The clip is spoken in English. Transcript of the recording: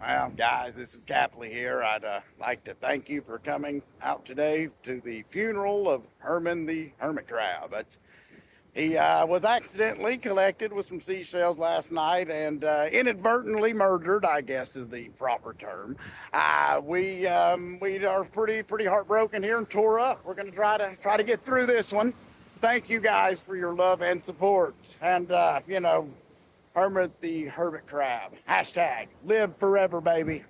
Well, guys, this is Capley here. I'd like to thank you for coming out today to the funeral of Herman the Hermit Crab. He was accidentally collected with some seashells last night and inadvertently murdered, I guess is the proper term. We are pretty heartbroken here and tore up. We're going to try to get through this one. Thank you guys for your love and support. And Hermit the Hermit Crab. Hashtag live forever, baby.